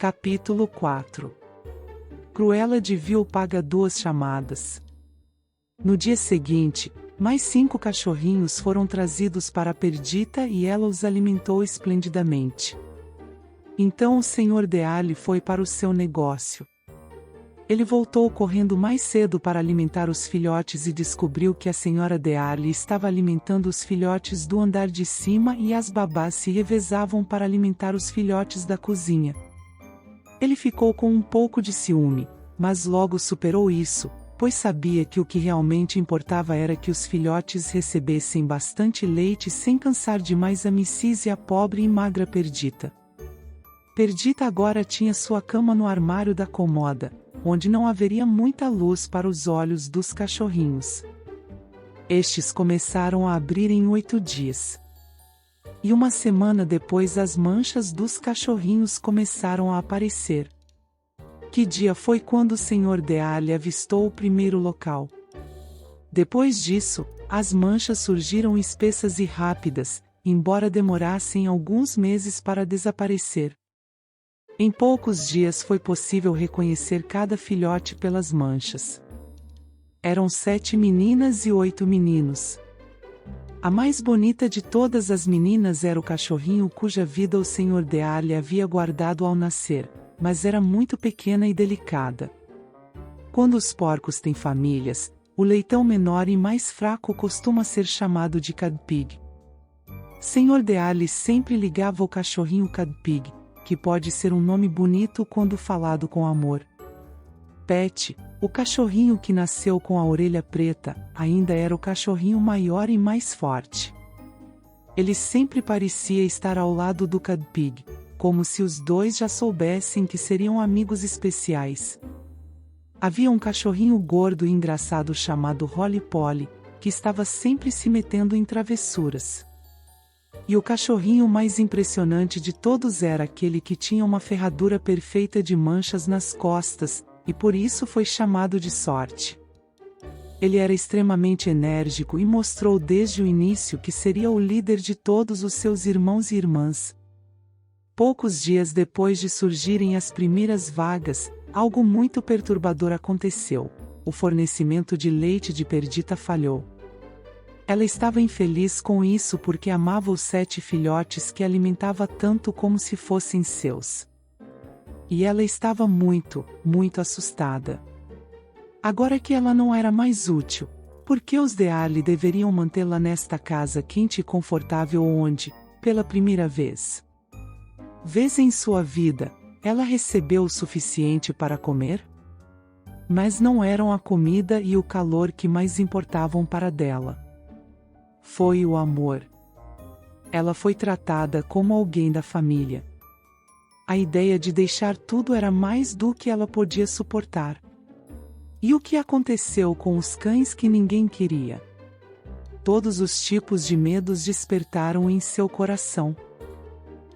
Capítulo 4. Cruella de Vil paga 2 chamadas. No dia seguinte, mais 5 cachorrinhos foram trazidos para Perdita e ela os alimentou esplendidamente. Então o Sr. Dealey foi para o seu negócio. Ele voltou correndo mais cedo para alimentar os filhotes e descobriu que a Sra. Dealey estava alimentando os filhotes do andar de cima e as babás se revezavam para alimentar os filhotes da cozinha. Ele ficou com um pouco de ciúme, mas logo superou isso, pois sabia que o que realmente importava era que os filhotes recebessem bastante leite sem cansar demais a Mrs. e a pobre e magra Perdita. Perdita agora tinha sua cama no armário da comoda, onde não haveria muita luz para os olhos dos cachorrinhos. Estes começaram a abrir em 8 dias. E uma semana depois as manchas dos cachorrinhos começaram a aparecer. Que dia foi quando o Sr. Dealey avistou o primeiro local? Depois disso, as manchas surgiram espessas e rápidas, embora demorassem alguns meses para desaparecer. Em poucos dias foi possível reconhecer cada filhote pelas manchas. Eram 7 meninas e 8 meninos. A mais bonita de todas as meninas era o cachorrinho cuja vida o Sr. Dealey havia guardado ao nascer, mas era muito pequena e delicada. Quando os porcos têm famílias, o leitão menor e mais fraco costuma ser chamado de Cadpig. Sr. Dealey sempre ligava o cachorrinho Cadpig, que pode ser um nome bonito quando falado com amor. Pet, o cachorrinho que nasceu com a orelha preta, ainda era o cachorrinho maior e mais forte. Ele sempre parecia estar ao lado do Cadpig, como se os dois já soubessem que seriam amigos especiais. Havia um cachorrinho gordo e engraçado chamado Rolly Polly, que estava sempre se metendo em travessuras. E o cachorrinho mais impressionante de todos era aquele que tinha uma ferradura perfeita de manchas nas costas, e por isso foi chamado de Sorte. Ele era extremamente enérgico e mostrou desde o início que seria o líder de todos os seus irmãos e irmãs. Poucos dias depois de surgirem as primeiras vagas, algo muito perturbador aconteceu: o fornecimento de leite de Perdita falhou. Ela estava infeliz com isso porque amava os 7 filhotes que alimentava tanto como se fossem seus. E ela estava muito, muito assustada. Agora que ela não era mais útil, por que os Dealey deveriam mantê-la nesta casa quente e confortável onde, pela primeira vez em sua vida, ela recebeu o suficiente para comer? Mas não eram a comida e o calor que mais importavam para dela. Foi o amor. Ela foi tratada como alguém da família. A ideia de deixar tudo era mais do que ela podia suportar. E o que aconteceu com os cães que ninguém queria? Todos os tipos de medos despertaram em seu coração.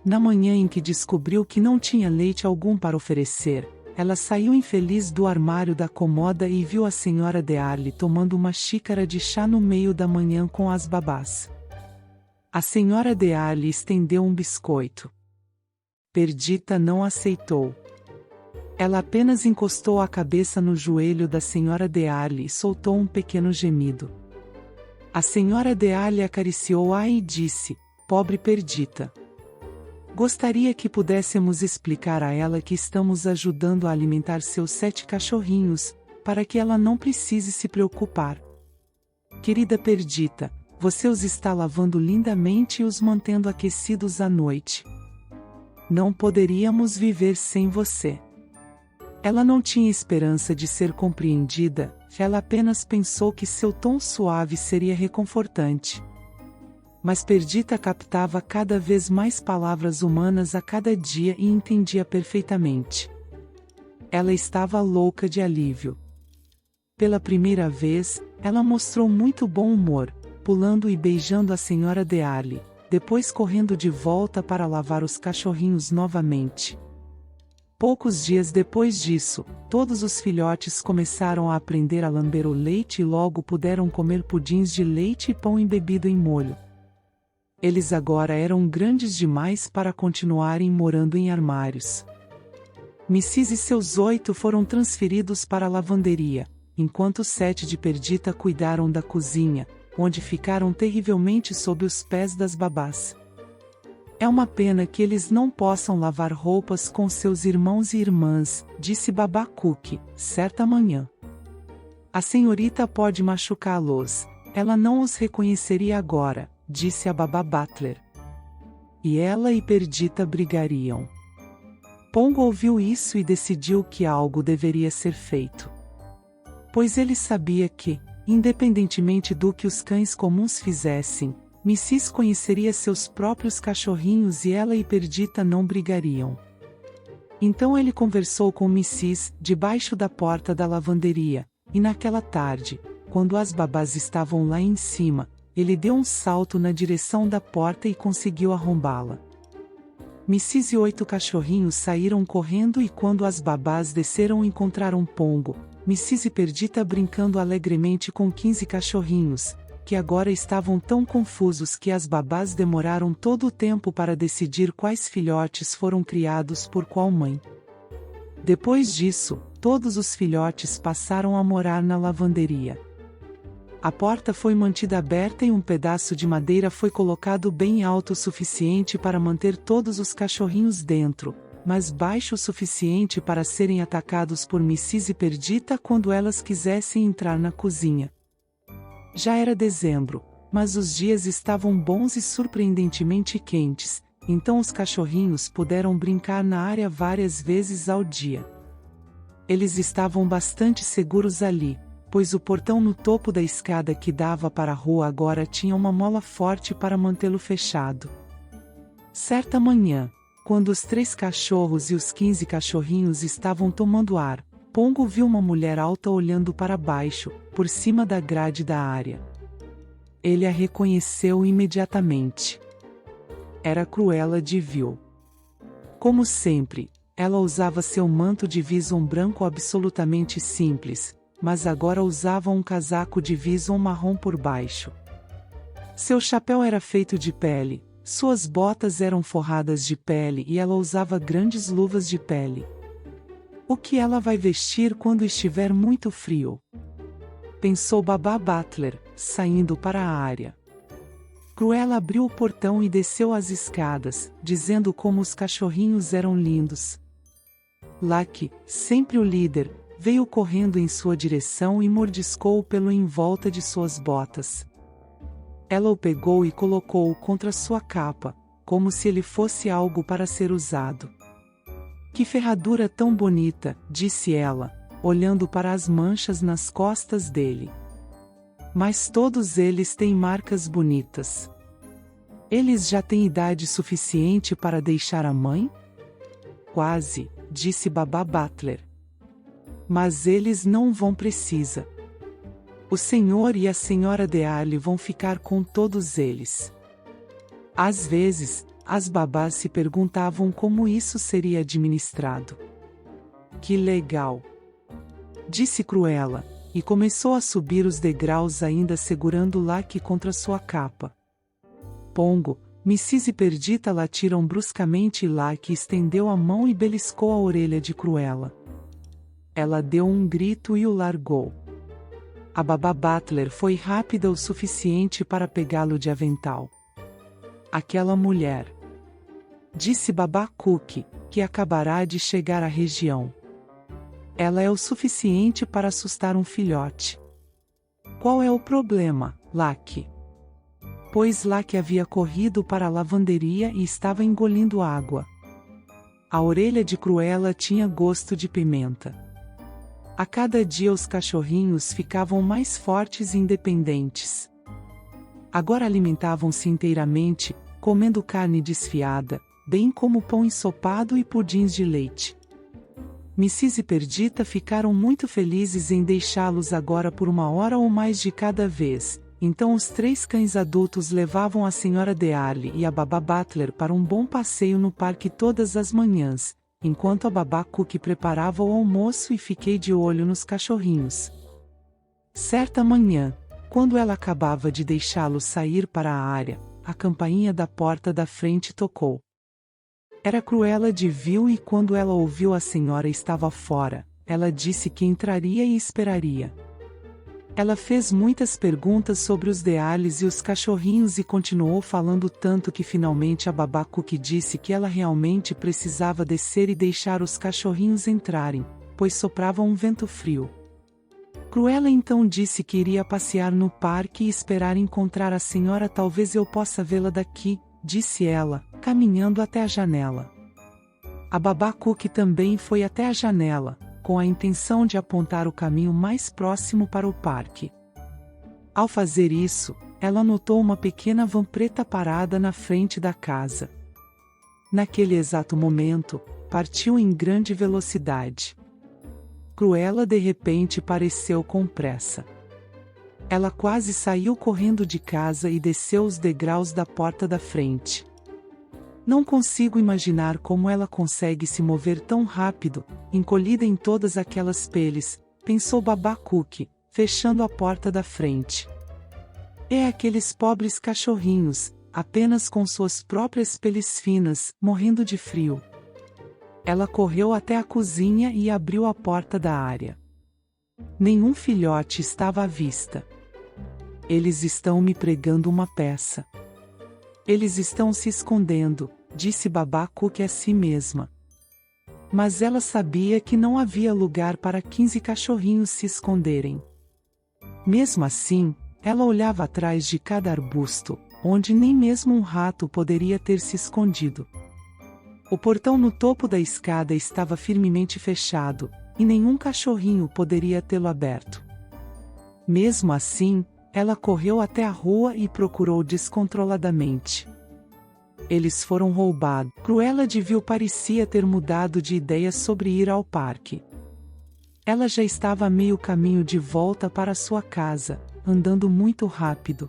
Na manhã em que descobriu que não tinha leite algum para oferecer, ela saiu infeliz do armário da comoda e viu a Sra. Dealey tomando uma xícara de chá no meio da manhã com as babás. A Sra. Dealey estendeu um biscoito. Perdita não aceitou. Ela apenas encostou a cabeça no joelho da Sra. Dealey e soltou um pequeno gemido. A Sra. Dealey acariciou-a e disse: "Pobre Perdita. Gostaria que pudéssemos explicar a ela que estamos ajudando a alimentar seus 7 cachorrinhos, para que ela não precise se preocupar. Querida Perdita, você os está lavando lindamente e os mantendo aquecidos à noite. Não poderíamos viver sem você." Ela não tinha esperança de ser compreendida, ela apenas pensou que seu tom suave seria reconfortante. Mas Perdita captava cada vez mais palavras humanas a cada dia e entendia perfeitamente. Ela estava louca de alívio. Pela primeira vez, ela mostrou muito bom humor, pulando e beijando a Sra. Dealey, depois correndo de volta para lavar os cachorrinhos novamente. Poucos dias depois disso, todos os filhotes começaram a aprender a lamber o leite e logo puderam comer pudins de leite e pão embebido em molho. Eles agora eram grandes demais para continuarem morando em armários. Mrs. e seus 8 foram transferidos para a lavanderia, enquanto os 7 de Perdita cuidaram da cozinha, onde ficaram terrivelmente sob os pés das babás. É uma pena que eles não possam lavar roupas com seus irmãos e irmãs, disse Babá Cookie, certa manhã. A senhorita pode machucá-los, ela não os reconheceria agora, disse a Babá Butler. E ela e Perdita brigariam. Pongo ouviu isso e decidiu que algo deveria ser feito. Pois ele sabia que, independentemente do que os cães comuns fizessem, Mrs. conheceria seus próprios cachorrinhos e ela e Perdita não brigariam. Então ele conversou com Mrs. debaixo da porta da lavanderia, e naquela tarde, quando as babás estavam lá em cima, ele deu um salto na direção da porta e conseguiu arrombá-la. Mrs. e 8 cachorrinhos saíram correndo e quando as babás desceram encontraram Pongo, Mrs. e Perdita brincando alegremente com 15 cachorrinhos, que agora estavam tão confusos que as babás demoraram todo o tempo para decidir quais filhotes foram criados por qual mãe. Depois disso, todos os filhotes passaram a morar na lavanderia. A porta foi mantida aberta e um pedaço de madeira foi colocado bem alto o suficiente para manter todos os cachorrinhos dentro, mas baixo o suficiente para serem atacados por Mrs. e Perdita quando elas quisessem entrar na cozinha. Já era dezembro, mas os dias estavam bons e surpreendentemente quentes, então os cachorrinhos puderam brincar na área várias vezes ao dia. Eles estavam bastante seguros ali, pois o portão no topo da escada que dava para a rua agora tinha uma mola forte para mantê-lo fechado. Certa manhã, quando os 3 cachorros e os 15 cachorrinhos estavam tomando ar, Pongo viu uma mulher alta olhando para baixo, por cima da grade da área. Ele a reconheceu imediatamente. Era Cruella de Vil. Como sempre, ela usava seu manto de vison branco absolutamente simples, mas agora usava um casaco de vison marrom por baixo. Seu chapéu era feito de pele, suas botas eram forradas de pele e ela usava grandes luvas de pele. O que ela vai vestir quando estiver muito frio? Pensou Babá Butler, saindo para a área. Cruella abriu o portão e desceu as escadas, dizendo como os cachorrinhos eram lindos. Lucky, sempre o líder, veio correndo em sua direção e mordiscou-o pelo em volta de suas botas. Ela o pegou e colocou-o contra sua capa, como se ele fosse algo para ser usado. Que ferradura tão bonita, disse ela, olhando para as manchas nas costas dele. Mas todos eles têm marcas bonitas. Eles já têm idade suficiente para deixar a mãe? Quase, disse Babá Butler. Mas eles não vão precisar. O senhor e a senhora Dearle vão ficar com todos eles. Às vezes, as babás se perguntavam como isso seria administrado. Que legal! Disse Cruella, e começou a subir os degraus ainda segurando Lucky contra sua capa. Pongo, Mrs. e Perdita latiram bruscamente e Lucky estendeu a mão e beliscou a orelha de Cruella. Ela deu um grito e o largou. A Babá Butler foi rápida o suficiente para pegá-lo de avental. Aquela mulher, disse Babá Cookie, que acabará de chegar à região. Ela é o suficiente para assustar um filhote. Qual é o problema, Lucky? Pois Lucky havia corrido para a lavanderia e estava engolindo água. A orelha de Cruella tinha gosto de pimenta. A cada dia os cachorrinhos ficavam mais fortes e independentes. Agora alimentavam-se inteiramente, comendo carne desfiada, bem como pão ensopado e pudins de leite. Mrs. e Perdita ficaram muito felizes em deixá-los agora por 1 hora ou mais de cada vez, então os 3 cães adultos levavam a senhora Dearle e a Babá Butler para um bom passeio no parque todas as manhãs, enquanto a Babá Cookie preparava o almoço e fiquei de olho nos cachorrinhos. Certa manhã, quando ela acabava de deixá-los sair para a área, a campainha da porta da frente tocou. Era Cruella de Vil e quando ela ouviu a senhora estava fora, ela disse que entraria e esperaria. Ela fez muitas perguntas sobre os Dearlys e os cachorrinhos e continuou falando tanto que finalmente a babá Cookie disse que ela realmente precisava descer e deixar os cachorrinhos entrarem, pois soprava um vento frio. Cruella então disse que iria passear no parque e esperar encontrar a senhora. Talvez eu possa vê-la daqui, disse ela, caminhando até a janela. A babá Cookie também foi até a janela, com a intenção de apontar o caminho mais próximo para o parque. Ao fazer isso, ela notou uma pequena van preta parada na frente da casa. Naquele exato momento, partiu em grande velocidade. Cruella de repente pareceu com pressa. Ela quase saiu correndo de casa e desceu os degraus da porta da frente. Não consigo imaginar como ela consegue se mover tão rápido, encolhida em todas aquelas peles, pensou babá Cookie, fechando a porta da frente. É aqueles pobres cachorrinhos, apenas com suas próprias peles finas, morrendo de frio. Ela correu até a cozinha e abriu a porta da área. Nenhum filhote estava à vista. Eles estão me pregando uma peça. Eles estão se escondendo, disse babá Cookie a si mesma. Mas ela sabia que não havia lugar para 15 cachorrinhos se esconderem. Mesmo assim, ela olhava atrás de cada arbusto, onde nem mesmo um rato poderia ter se escondido. O portão no topo da escada estava firmemente fechado, e nenhum cachorrinho poderia tê-lo aberto. Mesmo assim, ela correu até a rua e procurou descontroladamente. Eles foram roubados. Cruella de Vil parecia ter mudado de ideia sobre ir ao parque. Ela já estava a meio caminho de volta para sua casa, andando muito rápido.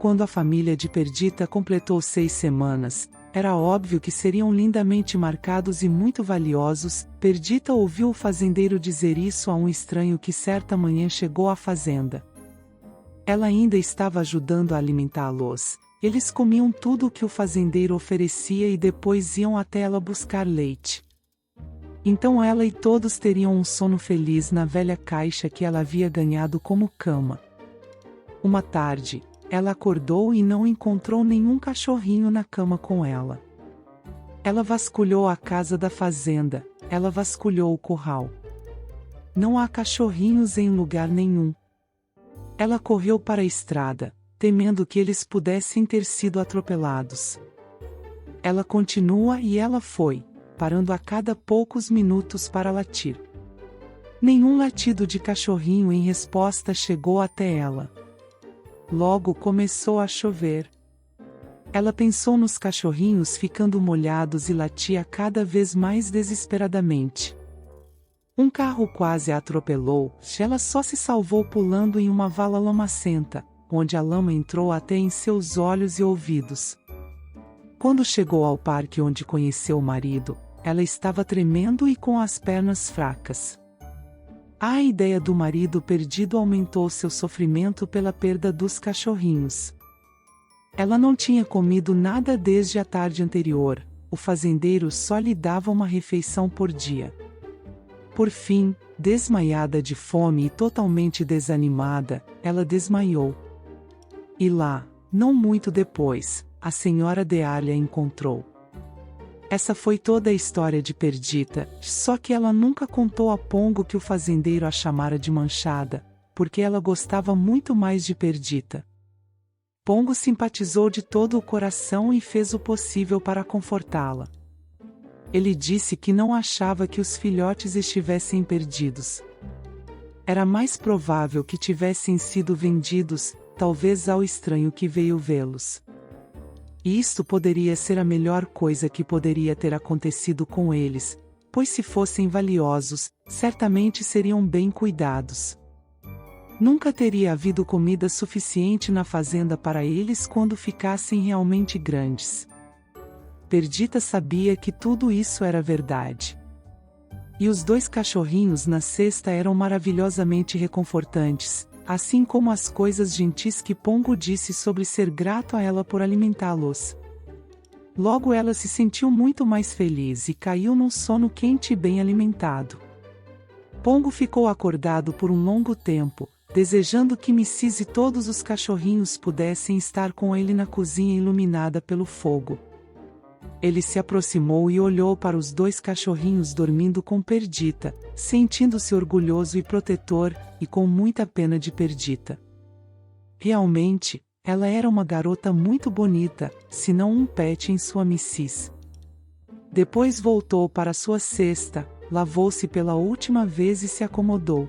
Quando a família de Perdita completou 6 semanas, era óbvio que seriam lindamente marcados e muito valiosos. Perdita ouviu o fazendeiro dizer isso a um estranho que certa manhã chegou à fazenda. Ela ainda estava ajudando a alimentá-los. Eles comiam tudo o que o fazendeiro oferecia e depois iam até ela buscar leite. Então ela e todos teriam um sono feliz na velha caixa que ela havia ganhado como cama. Uma tarde, ela acordou e não encontrou nenhum cachorrinho na cama com ela. Ela vasculhou a casa da fazenda, ela vasculhou o curral. Não há cachorrinhos em lugar nenhum. Ela correu para a estrada, temendo que eles pudessem ter sido atropelados. Ela continua e ela foi, parando a cada poucos minutos para latir. Nenhum latido de cachorrinho em resposta chegou até ela. Logo começou a chover. Ela pensou nos cachorrinhos ficando molhados e latia cada vez mais desesperadamente. Um carro quase a atropelou, ela só se salvou pulando em uma vala lamacenta, onde a lama entrou até em seus olhos e ouvidos. Quando chegou ao parque onde conheceu o marido, ela estava tremendo e com as pernas fracas. A ideia do marido perdido aumentou seu sofrimento pela perda dos cachorrinhos. Ela não tinha comido nada desde a tarde anterior, o fazendeiro só lhe dava uma refeição por dia. Por fim, desmaiada de fome e totalmente desanimada, ela desmaiou. E lá, não muito depois, a senhora Dealha a encontrou. Essa foi toda a história de Perdita, só que ela nunca contou a Pongo que o fazendeiro a chamara de Manchada, porque ela gostava muito mais de Perdita. Pongo simpatizou de todo o coração e fez o possível para confortá-la. Ele disse que não achava que os filhotes estivessem perdidos. Era mais provável que tivessem sido vendidos, talvez ao estranho que veio vê-los. E isto poderia ser a melhor coisa que poderia ter acontecido com eles, pois se fossem valiosos, certamente seriam bem cuidados. Nunca teria havido comida suficiente na fazenda para eles quando ficassem realmente grandes. Perdita sabia que tudo isso era verdade. E os 2 cachorrinhos na cesta eram maravilhosamente reconfortantes, assim como as coisas gentis que Pongo disse sobre ser grato a ela por alimentá-los. Logo ela se sentiu muito mais feliz e caiu num sono quente e bem alimentado. Pongo ficou acordado por um longo tempo, desejando que Mrs. e todos os cachorrinhos pudessem estar com ele na cozinha iluminada pelo fogo. Ele se aproximou e olhou para os 2 cachorrinhos dormindo com Perdita, sentindo-se orgulhoso e protetor, e com muita pena de Perdita. Realmente, ela era uma garota muito bonita, se não um pet em sua Mrs. Depois voltou para sua cesta, lavou-se pela última vez e se acomodou.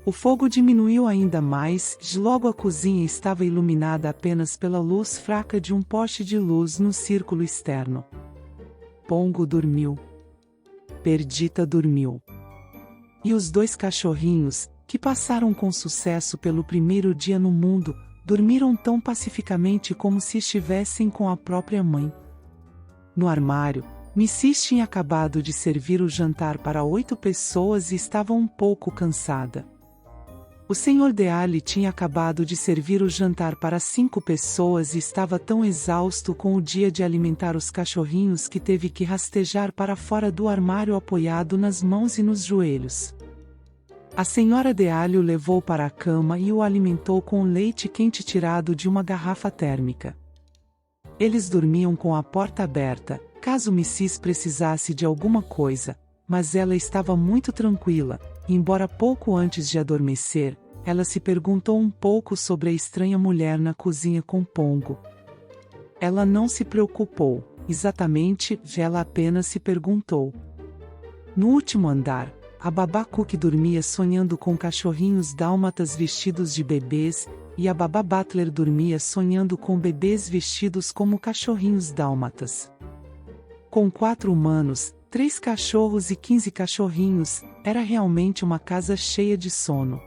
O fogo diminuiu ainda mais, logo a cozinha estava iluminada apenas pela luz fraca de um poste de luz no círculo externo. Pongo dormiu. Perdita dormiu. E os 2 cachorrinhos, que passaram com sucesso pelo primeiro dia no mundo, dormiram tão pacificamente como se estivessem com a própria mãe. No armário, Mrs. tinha acabado de servir o jantar para 8 pessoas e estava um pouco cansada. O Sr. Dealha tinha acabado de servir o jantar para 5 pessoas e estava tão exausto com o dia de alimentar os cachorrinhos que teve que rastejar para fora do armário apoiado nas mãos e nos joelhos. A Sra. Dealha o levou para a cama e o alimentou com leite quente tirado de uma garrafa térmica. Eles dormiam com a porta aberta, caso Mrs. precisasse de alguma coisa, mas ela estava muito tranquila. Embora pouco antes de adormecer, ela se perguntou um pouco sobre a estranha mulher na cozinha com Pongo. Ela não se preocupou, exatamente, ela apenas se perguntou. No último andar, a babá Cook dormia sonhando com cachorrinhos dálmatas vestidos de bebês, e a babá Butler dormia sonhando com bebês vestidos como cachorrinhos dálmatas. Com 4 humanos, 3 cachorros e 15 cachorrinhos, era realmente uma casa cheia de sono.